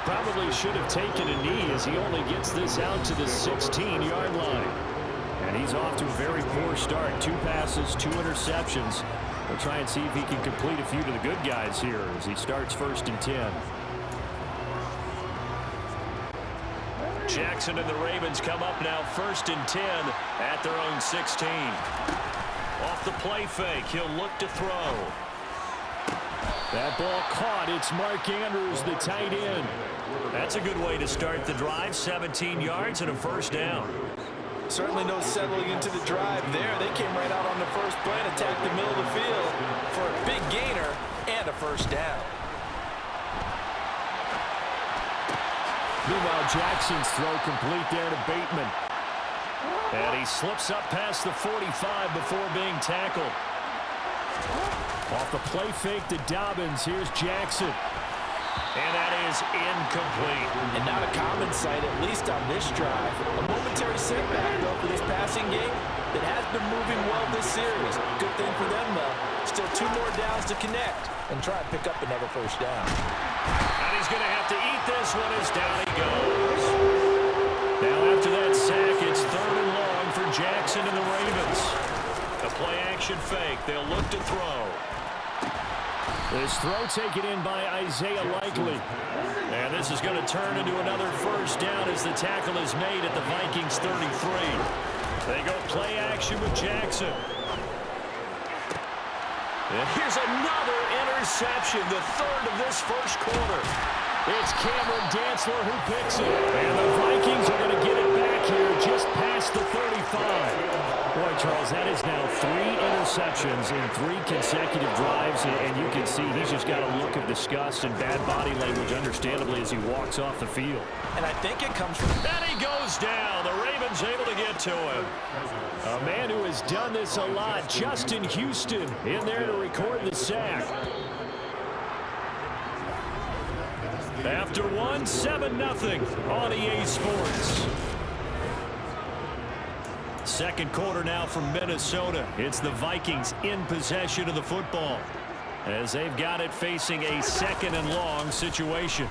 probably should have taken a knee as he only gets this out to the 16-yard line. And he's off to a very poor start. 2 passes, 2 interceptions. We'll try and see if he can complete a few to the good guys here as he starts 1st and 10. Jackson and the Ravens come up now 1st and 10 at their own 16. Off the play fake, he'll look to throw. That ball caught. It's Mark Andrews, the tight end. That's a good way to start the drive. 17 yards and a 1st down. Certainly no settling into the drive there. They came right out on the first play and attacked the middle of the field for a big gainer and a 1st down. Meanwhile, Jackson's throw complete there to Bateman. And he slips up past the 45 before being tackled. Off the play fake to Dobbins. Here's Jackson. And that is incomplete. And not a common sight, at least on this drive. A momentary setback, though, for this passing game that has been moving well this series. Good thing for them, though. Still 2 more downs to connect and try and pick up another 1st down. And he's going to have to eat this one as down he goes. Now after that sack, it's 3rd and long for Jackson and the Ravens. A play-action fake. They'll look to throw. This throw taken in by Isaiah Likely. And this is going to turn into another 1st down as the tackle is made at the Vikings 33. They go play action with Jackson. And here's another interception, the 3rd of this 1st quarter. It's Cameron Dantzler who picks it. And the Vikings are going to get it back here just past the 35. Boy, Charles, that is now 3 interceptions in 3 consecutive drives, and you can see he's just got a look of disgust and bad body language, understandably, as he walks off the field. And I think it comes from... And he goes down. The Ravens able to get to him. A man who has done this a lot, Justin Houston, in there to record the sack. After 1, 7-0 on EA Sports. 2nd quarter now from Minnesota. It's the Vikings in possession of the football as they've got it facing a 2nd and long situation.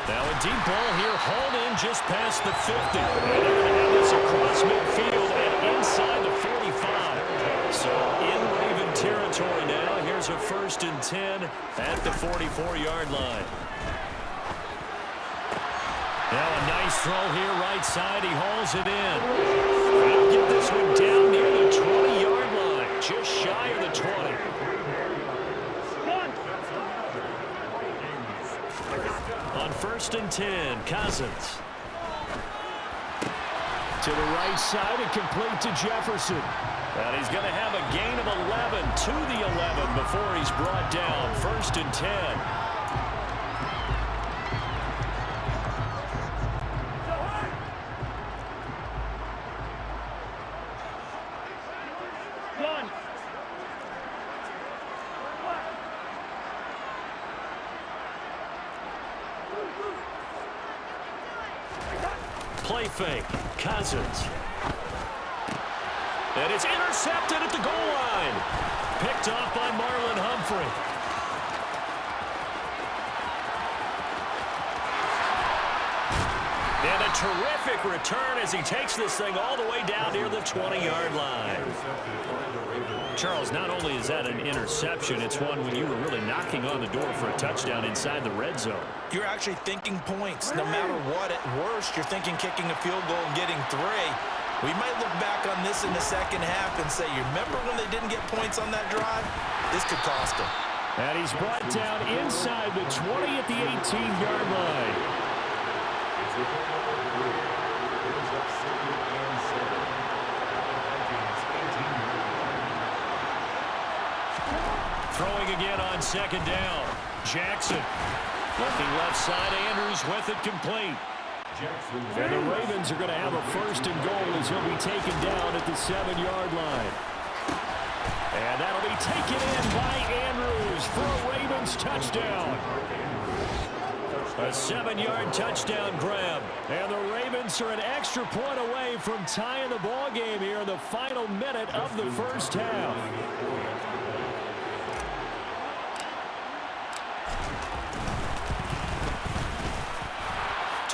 Now a deep ball here hauled in just past the 50. And they're going to have this across midfield and inside the 45. So in Raven territory now. Here's a 1st and 10 at the 44-yard line. Now a nice throw here, right side. He hauls it in. He'll get this one down near the 20-yard line, just shy of the 20. On 1st and 10, Cousins. To the right side and complete to Jefferson. And he's going to have a gain of 11 to the 11 before he's brought down. 1st and 10. Play fake, Cousins. And it's intercepted at the goal line. Picked off by Marlon Humphrey. And a terrific return as he takes this thing all the way down near the 20-yard line. Charles, not only is that an interception, it's one when you were really knocking on the door for a touchdown inside the red zone. You're actually thinking points. No matter what, at worst, you're thinking kicking a field goal and getting 3. We might look back on this in the 2nd half and say, you remember when they didn't get points on that drive? This could cost them. And he's brought down inside the 20 at the 18-yard line. Throwing again on 2nd down. Jackson. Looking left side, Andrews with it complete. And the Ravens are going to have a 1st and goal as he'll be taken down at the 7-yard line. And that'll be taken in by Andrews for a Ravens touchdown. A 7-yard touchdown grab. And the Ravens are an extra point away from tying the ball game here in the final minute of the 1st half.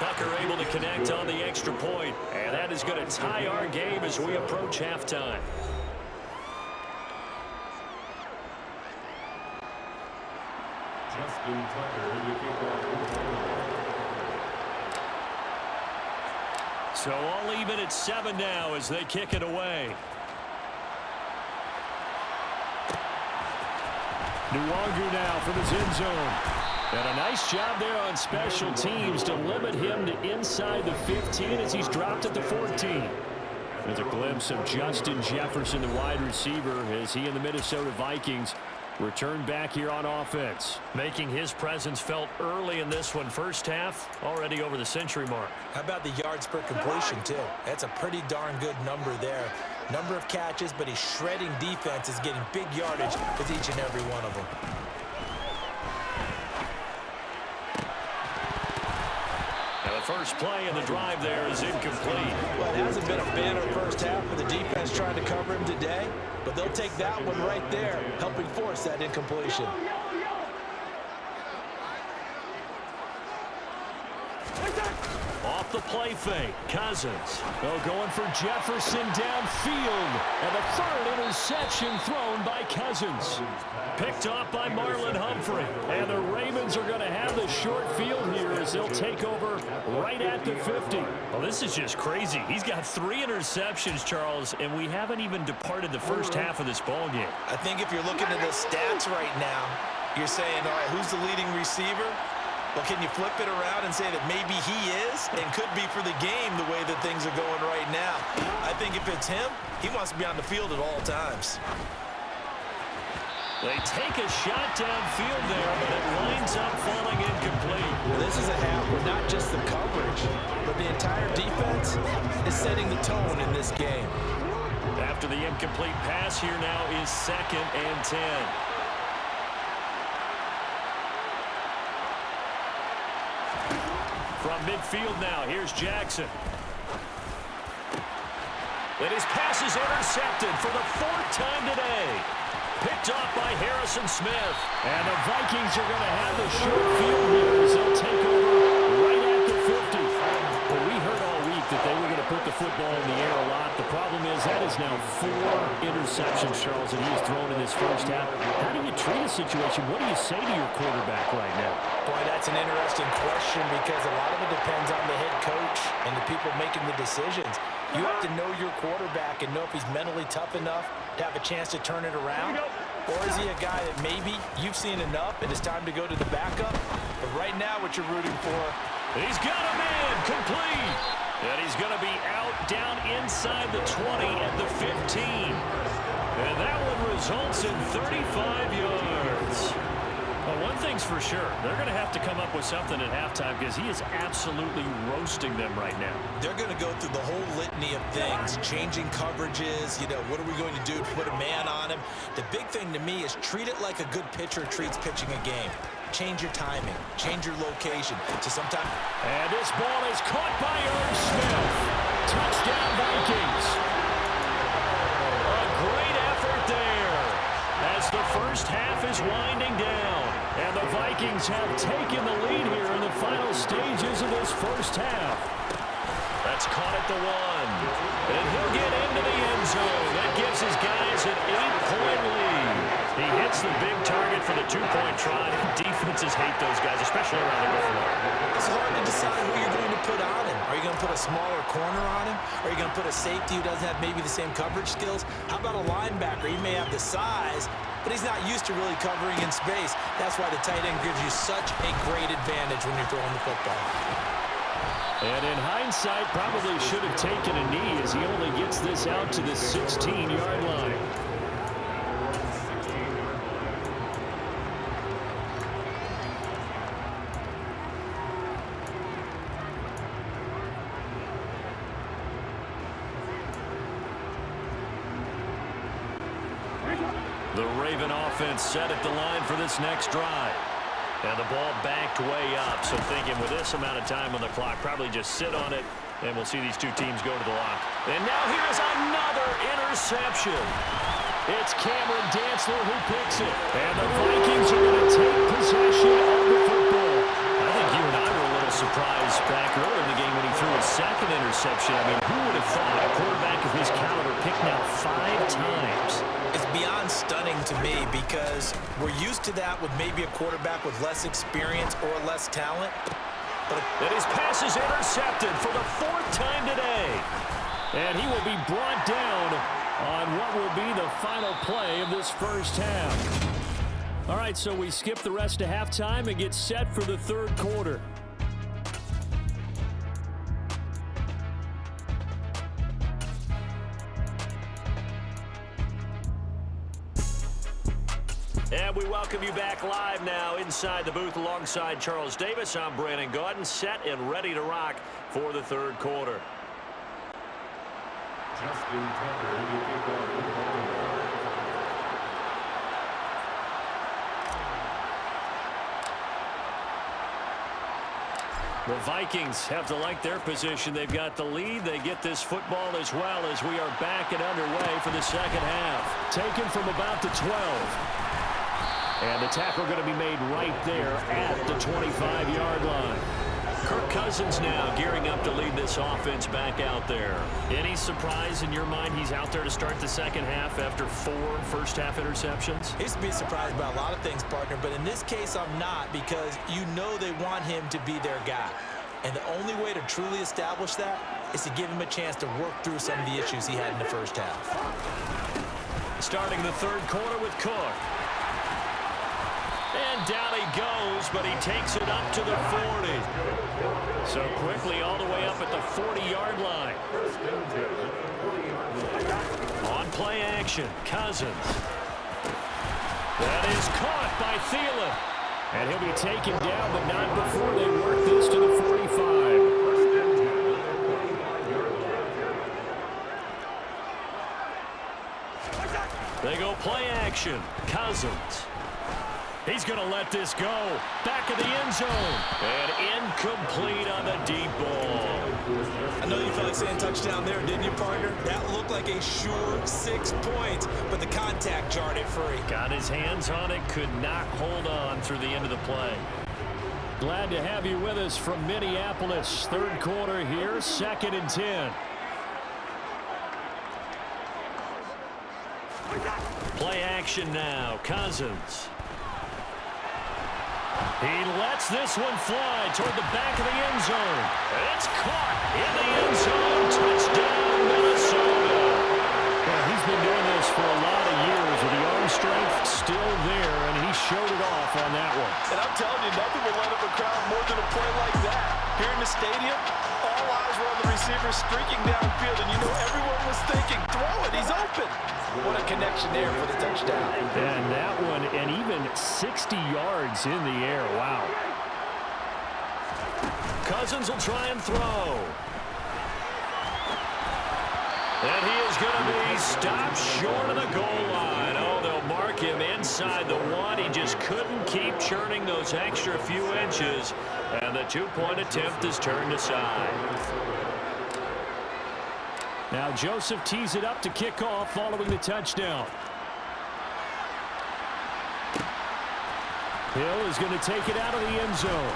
Tucker able to connect on the extra point. And that is going to tie our game as we approach halftime. So all even at 7 now as they kick it away. Nwangu now from his end zone. And a nice job there on special teams to limit him to inside the 15 as he's dropped at the 14. There's a glimpse of Justin Jefferson, the wide receiver, as he and the Minnesota Vikings return back here on offense. Making his presence felt early in this one. First half, already over the century mark. How about the yards per completion, too? That's a pretty darn good number there. Number of catches, but he's shredding defenses, getting big yardage with each and every one of them. Now the first play in the drive there is incomplete. Well, it hasn't been a banner first half for the defense trying to cover him today, but they'll take that one right there, helping force that incompletion. Off the play fake, Cousins. Going for Jefferson downfield. And the third interception thrown by Cousins. Picked off by Marlon Humphrey. And the Ravens are going to have the short field here as they'll take over right at the 50. Well, this is just crazy. He's got 3 interceptions, Charles, and we haven't even departed the first half of this ball game. I think if you're looking at the stats right now, you're saying, all right, who's the leading receiver? Well, can you flip it around and say that maybe he is and could be for the game the way that things are going right now? I think if it's him, he wants to be on the field at all times. They take a shot downfield there, but it lines up falling incomplete. Well, this is a half where not just the coverage, but the entire defense is setting the tone in this game. After the incomplete pass, here now is 2nd and 10. From midfield now, here's Jackson. And his pass is intercepted for the 4th time today. Picked off by Harrison Smith. And the Vikings are going to have the short field here as they'll take over right at the 50. Well, we heard all week that they were going to put the football in the air a lot. The problem is that is now 4 interceptions, Charles, that he has thrown in this first half. How do you treat a situation? What do you say to your quarterback right now? Boy, that's an interesting question because a lot of it depends on the head coach and the people making the decisions. You have to know your quarterback and know if he's mentally tough enough to have a chance to turn it around. Or is he a guy that maybe you've seen enough and it's time to go to the backup? But right now what you're rooting for. He's got a man complete. And he's going to be out down inside the 20 at the 15. And that one results in 35 yards. Well, one thing's for sure. They're going to have to come up with something at halftime because he is absolutely roasting them right now. They're going to go through the whole litany of things, changing coverages, what are we going to do to put a man on him? The big thing to me is treat it like a good pitcher treats pitching a game. Change your timing, change your location. So sometimes. And this ball is caught by Irv Smith. Touchdown Vikings. A great effort there as the first half is winding down. And the Vikings have taken the lead here in the final stages of this first half. That's caught at the 1. And he'll get into the end zone. That gives his guys an 8-point lead. He hits the big target for the 2-point try. Defenses hate those guys, especially around the goal line. It's hard to decide who you're going to put on him. Are you going to put a smaller corner on him? Are you going to put a safety who doesn't have maybe the same coverage skills? How about a linebacker? He may have the size, but he's not used to really covering in space. That's why the tight end gives you such a great advantage when you're throwing the football. And in hindsight, probably should have taken a knee as he only gets this out to the 16-yard line. The Raven offense set at the line for this next drive. And the ball backed way up, so thinking with this amount of time on the clock, probably just sit on it, and we'll see these two teams go to the lock. And now here's another interception. It's Cameron Dantzler who picks it. And the Vikings are going to take possession of the football. I think you and I were a little surprised back early interception. I mean, who would have thought a quarterback of his caliber picked now 5 times? It's beyond stunning to me because we're used to that with maybe a quarterback with less experience or less talent. And his pass is intercepted for the 4th time today. And he will be brought down on what will be the final play of this first half. All right, so we skip the rest of halftime and get set for the 3rd quarter. And we welcome you back live now inside the booth alongside Charles Davis. I'm Brandon Gaudin, set and ready to rock for the 3rd quarter. The Vikings have to like their position. They've got the lead. They get this football as well as we are back and underway for the second half. Taken from about the 12. And the tackle going to be made right there at the 25-yard line. Kirk Cousins now gearing up to lead this offense back out there. Any surprise in your mind he's out there to start the second half after 4 first-half interceptions? I used to be surprised by a lot of things, partner, but in this case I'm not because you know they want him to be their guy. And the only way to truly establish that is to give him a chance to work through some of the issues he had in the first half. Starting the 3rd quarter with Cook. And down he goes, but he takes it up to the 40. So quickly all the way up at the 40-yard line. On play action, Cousins. That is caught by Thielen. And he'll be taken down, but not before they work this to the 45. They go play action, Cousins. He's going to let this go. Back of the end zone. And incomplete on the deep ball. I know you felt like saying touchdown there, didn't you, partner? That looked like a sure 6 points, but the contact jarred it free. Got his hands on it, could not hold on through the end of the play. Glad to have you with us from Minneapolis. 3rd quarter here, 2nd and 10. Play action now, Cousins. He lets this one fly toward the back of the end zone. It's caught in the end zone. Touchdown, Minnesota. Well, he's been doing this for a lot of years with the arm strength still there, and he showed it off on that one. And I'm telling you, nothing will light up a crowd more than a play like that. Here in the stadium, all eyes were on the receiver streaking downfield, and you know everyone was thinking, throw it, he's open. What a connection there for the touchdown. And that one, and even 60 yards in the air. Wow. Cousins will try and throw. And he is going to be stopped short of the goal line. Oh, they'll mark him inside the 1. He just couldn't keep churning those extra few inches. And the 2-point attempt is turned aside. Now Joseph tees it up to kick off following the touchdown. Hill is going to take it out of the end zone.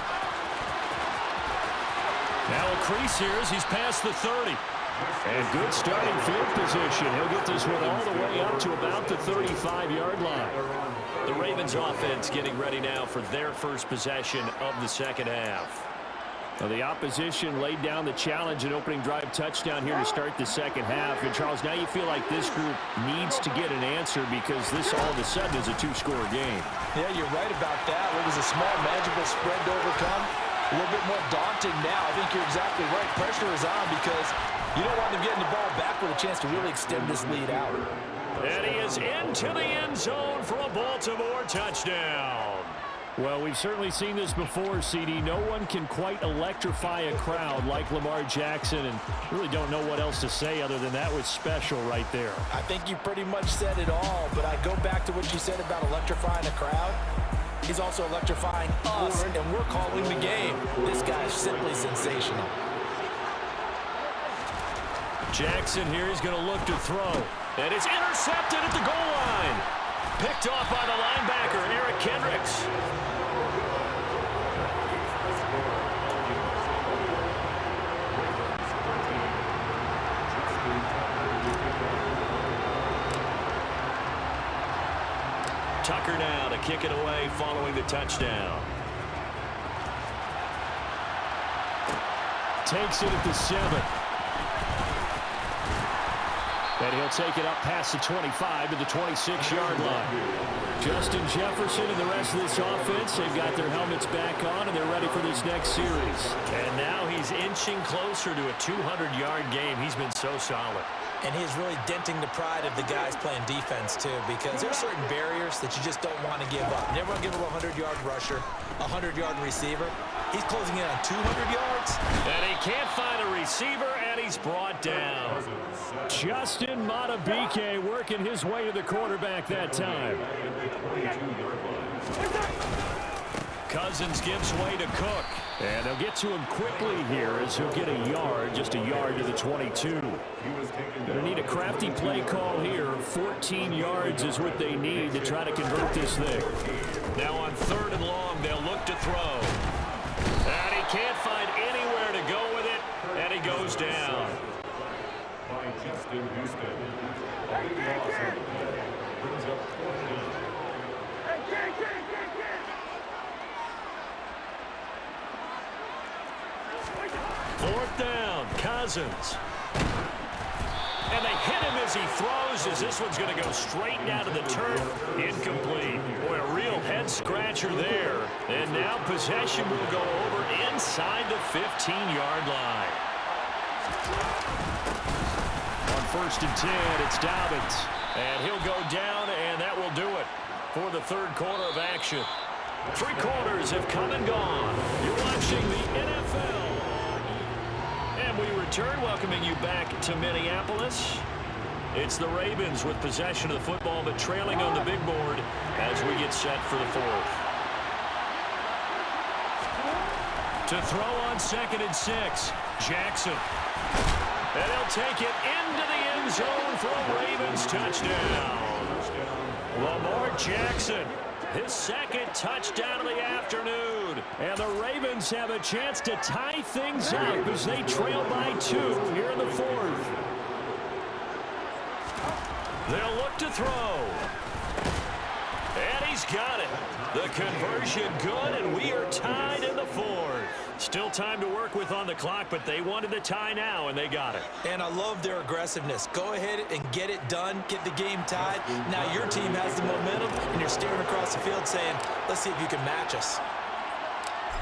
Now a crease here as he's past the 30. And good starting field position. He'll get this one all the way up to about the 35-yard line. The Ravens offense getting ready now for their first possession of the second half. Now the opposition laid down the challenge and opening drive touchdown here to start the second half. And Charles, now you feel like this group needs to get an answer because this all of a sudden is a 2-score game. Yeah, you're right about that. It was a small, manageable spread to overcome. A little bit more daunting now. I think you're exactly right. Pressure is on because you don't want them getting the ball back with a chance to really extend this lead out. And he is into the end zone for a Baltimore touchdown. Well, we've certainly seen this before, CD. No one can quite electrify a crowd like Lamar Jackson, and really don't know what else to say other than that was special right there. I think you pretty much said it all, but I go back to what you said about electrifying a crowd. He's also electrifying us, and we're calling the game. This guy's simply sensational. Jackson here is going to look to throw. And it's intercepted at the goal line. Picked off by the linebacker, Eric Kendricks. Tucker now to kick it away following the touchdown. Takes it at the 7. And he'll take it up past the 25 to the 26-yard line. Justin Jefferson and the rest of this offense, they've got their helmets back on, and they're ready for this next series. And now he's inching closer to a 200-yard game. He's been so solid. And he's really denting the pride of the guys playing defense, too, because there's certain barriers that you just don't want to give up. Never give up a 100-yard rusher, a 100-yard receiver. He's closing in on 200 yards. And he can't find a receiver, and he's brought down. Justin Madubuike working his way to the quarterback that time. Cousins gives way to Cook. And they'll get to him quickly here as he'll get a yard, just a yard to the 22. Going to need a crafty play call here. 14 yards is what they need to try to convert this thing. Now on 3rd and long, they'll look to throw. And he can't find anywhere to go with it, and he goes down. By Justin Houston. Brings up 4th down, Cousins. And they hit him as he throws, as this one's going to go straight down to the turf. Incomplete. Boy, a real head-scratcher there. And now possession will go over inside the 15-yard line. On 1st and 10, it's Dobbins. And he'll go down, and that will do it for the 3rd quarter of action. 3 quarters have come and gone. You're watching the NFL. And we return, welcoming you back to Minneapolis. It's the Ravens with possession of the football, but trailing on the big board as we get set for the 4th. To throw on 2nd and 6, Jackson. And he'll take it into the end zone for a Ravens touchdown. Lamar Jackson, his 2nd touchdown of the afternoon. And the Ravens have a chance to tie things up as they trail by 2 here in the 4th. They'll look to throw. And he's got it. The conversion good, and we are tied in the 4th. Still time to work with on the clock, but they wanted the tie now, and they got it. And I love their aggressiveness. Go ahead and get it done, get the game tied. Now your team has the momentum, and you're staring across the field saying, let's see if you can match us.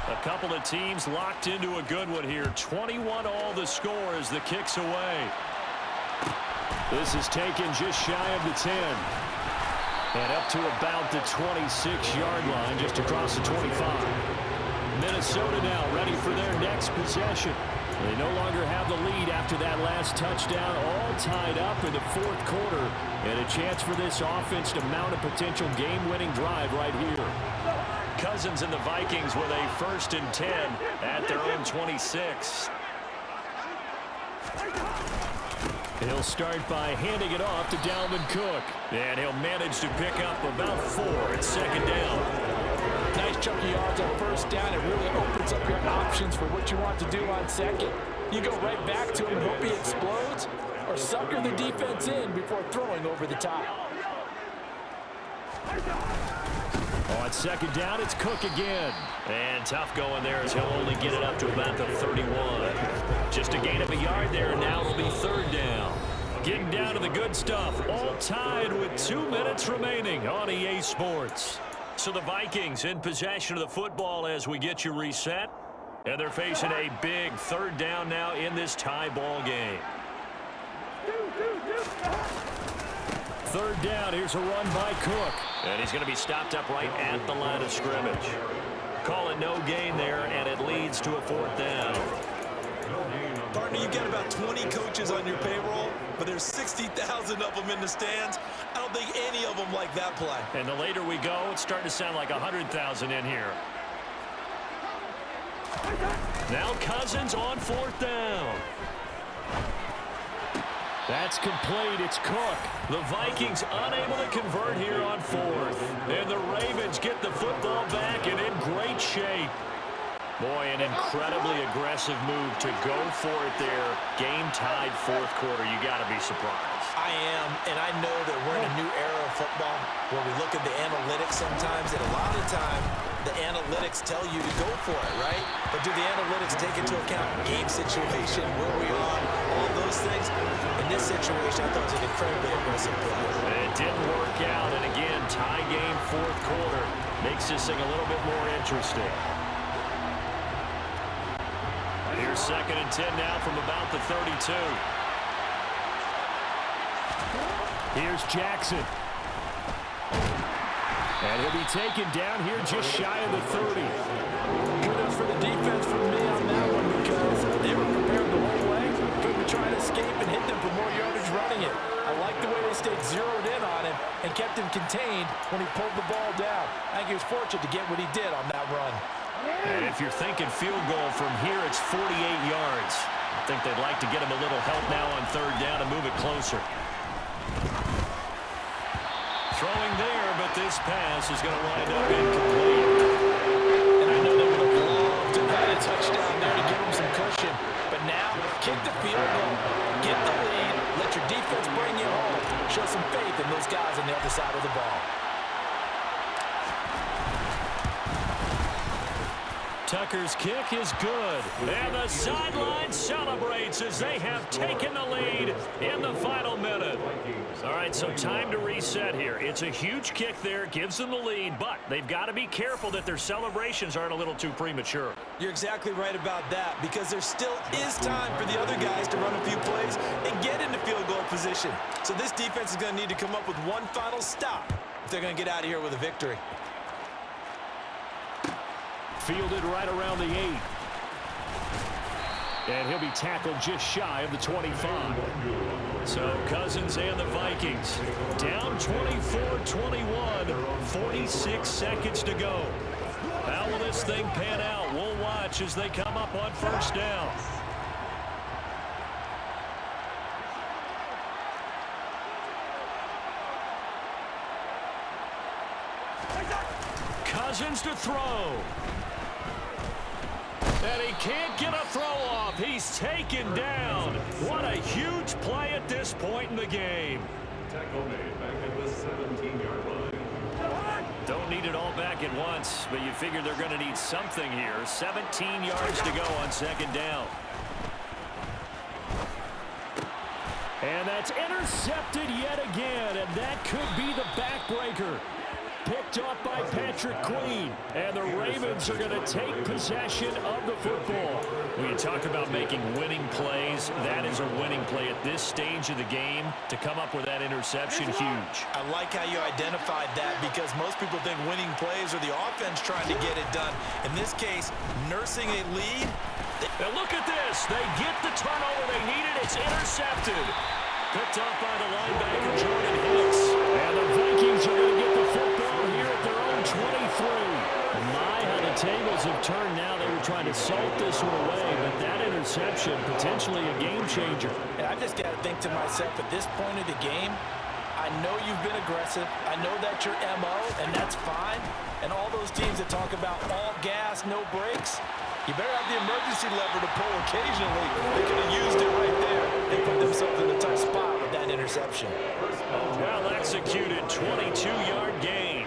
A couple of teams locked into a good one here. 21 all the score as the kick's away. This is taken just shy of the 10. And up to about the 26-yard line, just across the 25. Minnesota now ready for their next possession. They no longer have the lead after that last touchdown, all tied up in the 4th quarter. And a chance for this offense to mount a potential game-winning drive right here. Cousins and the Vikings with a 1st and 10 at their own 26. He'll start by handing it off to Dalvin Cook. And he'll manage to pick up about 4 at 2nd down. Nice chunky yards on 1st down. It really opens up your options for what you want to do on 2nd. You go right back to him and hope he explodes, or sucker the defense in before throwing over the top. On 2nd down, it's Cook again. And tough going there as he'll only get it up to about the 31. Just a gain of a yard there, and now it'll be 3rd down. Getting down to the good stuff, all tied with 2 minutes remaining on EA Sports. So the Vikings in possession of the football as we get you reset. And they're facing a big 3rd down now in this tie ball game. 3rd down, here's a run by Cook. And he's going to be stopped up right at the line of scrimmage. Call it no gain there, and it leads to a 4th down. Partner, you've got about 20 coaches on your payroll, but there's 60,000 of them in the stands. I don't think any of them like that play. And the later we go, it's starting to sound like 100,000 in here. Now Cousins on 4th down. That's complete. It's Cook. The Vikings unable to convert here on 4th. And the Ravens get the football back and in great shape. Boy, an incredibly aggressive move to go for it there. Game-tied fourth quarter. You got to be surprised. I am, and I know that we're in a new era of football where we look at the analytics sometimes, and a lot of the time, the analytics tell you to go for it, right? But do the analytics take into account game situation, where we are, all those things? In this situation, I thought it was an incredibly aggressive play. It didn't work out, and again, tie game fourth quarter makes this thing a little bit more interesting. Here's 2nd and 10 now from about the 32. Here's Jackson. And he'll be taken down here just shy of the 30. Kudos for the defense from me on that one because they were prepared the whole way. Couldn't try to escape and hit them for more yardage running it. I like the way they stayed zeroed in on him and kept him contained when he pulled the ball down. I think he was fortunate to get what he did on that run. And if you're thinking field goal from here, it's 48 yards. I think they'd like to get him a little help now on 3rd down and move it closer. Throwing there, but this pass is going to wind up incomplete. And I know they would have loved to have had a touchdown there to give them some cushion. But now, kick the field goal, get the lead, let your defense bring you home. Show some faith in those guys on the other side of the ball. Tucker's kick is good. And the sideline celebrates as they have taken the lead in the final minute. All right, so time to reset here. It's a huge kick there, gives them the lead, but they've got to be careful that their celebrations aren't a little too premature. You're exactly right about that because there still is time for the other guys to run a few plays and get into field goal position. So this defense is going to need to come up with one final stop if they're going to get out of here with a victory. Fielded right around the 8. And he'll be tackled just shy of the 25. So Cousins and the Vikings down 24-21, 46 seconds to go. How will this thing pan out? We'll watch as they come up on 1st down. Cousins to throw. And he can't get a throw off. He's taken down. What a huge play at this point in the game. Tackle made back at the 17-yard line. Don't need it all back at once, but you figure they're going to need something here. 17 yards to go on 2nd down. And that's intercepted yet again, and that could be the backbreaker. Picked off by Patrick Queen, and the Ravens are going to take possession of the football. When you talk about making winning plays, that is a winning play at this stage of the game. To come up with that interception, huge. I like how you identified that because most people think winning plays are the offense trying to get it done. In this case, nursing a lead. Now look at this. They get the turnover they needed. It's intercepted. Picked off by the linebacker, Jordan Hicks. And the Vikings are going to get the football here at their own 23. My, how the tables have turned now. They were trying to salt this one away, but that interception, potentially a game changer. And I just got to think to myself, at this point of the game, I know you've been aggressive. I know that's your MO, and that's fine. And all those teams that talk about all gas, no brakes, you better have the emergency lever to pull occasionally. They could have used it right there. They put themselves in a tough spot with that interception. Well executed, 22-yard gain.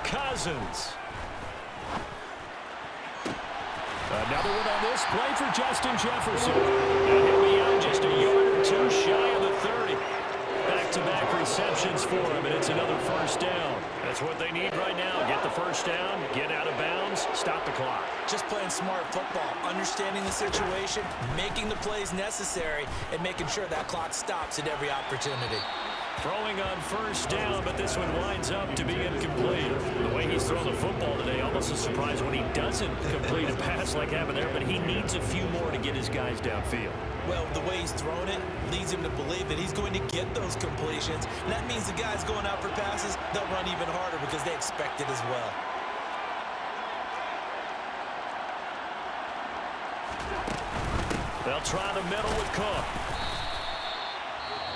Cousins. Another one on this play for Justin Jefferson. And he'll be out just a yard or two shy of the 30. Back-to-back receptions for him, and it's another 1st down. That's what they need right now. Get the 1st down, get out of bounds, stop the clock. Just playing smart football, understanding the situation, making the plays necessary, and making sure that clock stops at every opportunity. Throwing on 1st down, but this one winds up to be incomplete. The way he's thrown the football today, almost a surprise when he doesn't complete a pass like happened there, but he needs a few more to get his guys downfield. Well, the way he's thrown it leads him to believe that he's going to get those completions. And that means the guys going out for passes, they'll run even harder because they expect it as well. They'll try the middle with Cook.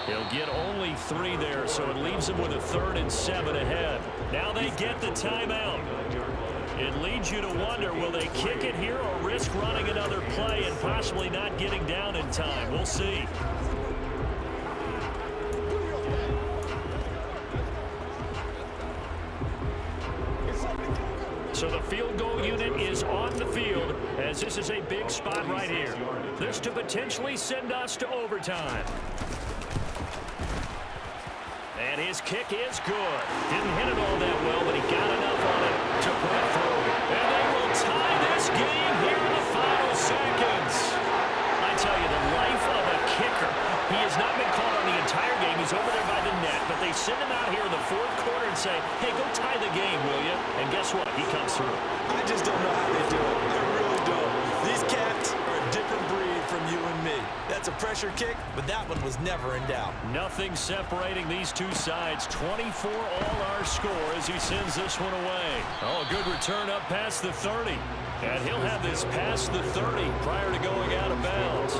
He'll get only 3 there, so it leaves him with a 3rd and 7 ahead. Now they get the timeout. It leads you to wonder, will they kick it here or risk running another play and possibly not getting down in time? We'll see. So the field goal unit is on the field as this is a big spot right here. This to potentially send us to overtime. And his kick is good. Didn't hit it all that well, but he got enough on it to put it through. And they will tie this game here in the final seconds. I tell you, the life of a kicker. He has not been caught on the entire game. He's over there by the net, but they send him out here in the 4th quarter and say, hey, go tie the game, will you? And guess what? He comes through. I just don't know how they do it. I really don't. These cats are a different breed from you and me. That's a pressure kick, but that one was never in doubt. Nothing separating these two sides. 24 all our score as he sends this one away. Oh, a good return up past the 30. And he'll have this past the 30 prior to going out of bounds.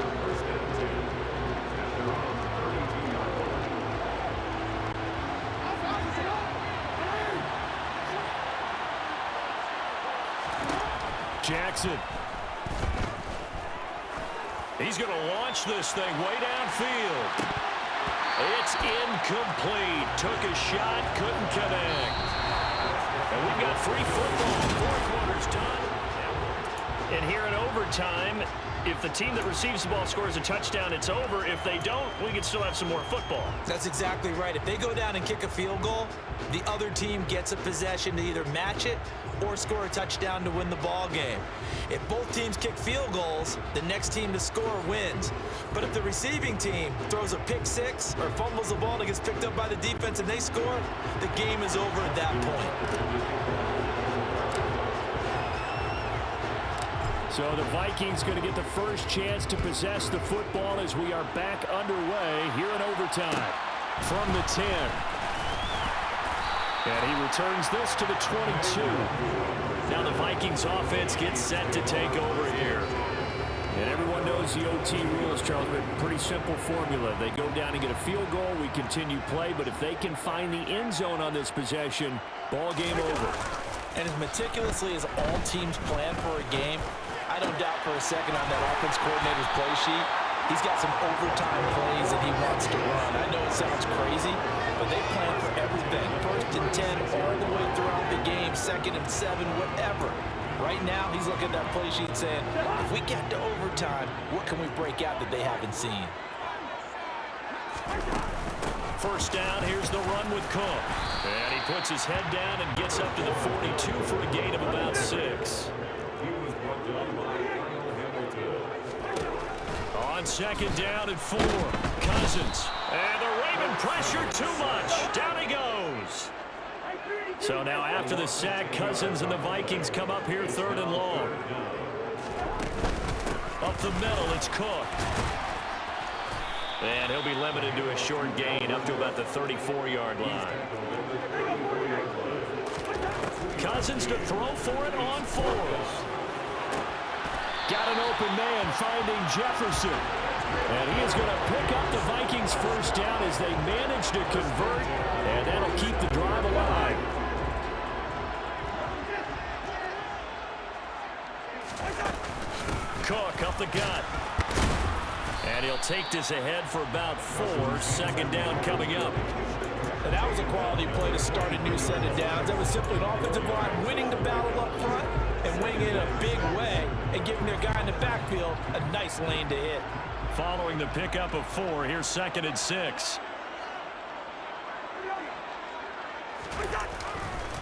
Jackson. He's going to launch this thing way downfield. It's incomplete. Took a shot, couldn't connect. And we've got free football. 4 quarters done. And here in overtime, if the team that receives the ball scores a touchdown, it's over. If they don't, we can still have some more football. That's exactly right. If they go down and kick a field goal, the other team gets a possession to either match it or score a touchdown to win the ball game. If both teams kick field goals, the next team to score wins. But if the receiving team throws a pick 6 or fumbles the ball and it gets picked up by the defense and they score, the game is over at that point. So the Vikings going to get the first chance to possess the football as we are back underway here in overtime. From the 10. And he returns this to the 22. Now the Vikings offense gets set to take over here. And everyone knows the OT rules, Charles, but pretty simple formula. They go down and get a field goal, we continue play, but if they can find the end zone on this possession, ball game over. And as meticulously as all teams plan for a game, I don't doubt for a second on that offense coordinator's play sheet, he's got some overtime plays that he wants to run. I know it sounds crazy, but they plan for everything. 1st and 10 all the way throughout the game, 2nd and 7, whatever. Right now, he's looking at that play sheet saying, if we get to overtime, what can we break out that they haven't seen? First down, here's the run with Cook. And he puts his head down and gets up to the 42 for a gain of about 6. On 2nd down and 4, Cousins. And the Raven pressure too much. Down he goes. So now after the sack, Cousins and the Vikings come up here 3rd and long. Up the middle, it's Cook. And he'll be limited to a short gain up to about the 34-yard line. Cousins to throw for it on 4th. Got an open man finding Jefferson. And he is going to pick up the Vikings first down as they manage to convert. And that'll keep the drive alive. Cook up the gut. And he'll take this ahead for about 4. 2nd down coming up. And that was a quality play to start a new set of downs. That was simply an offensive line winning the battle up front and winning it in a big way and giving their guy in the backfield a nice lane to hit. Following the pickup of 4, here's 2nd and 6.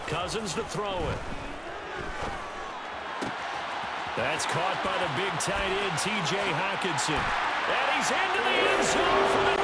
Cousins to throw it. That's caught by the big tight end, T.J. Hockenson. And he's into the end zone for the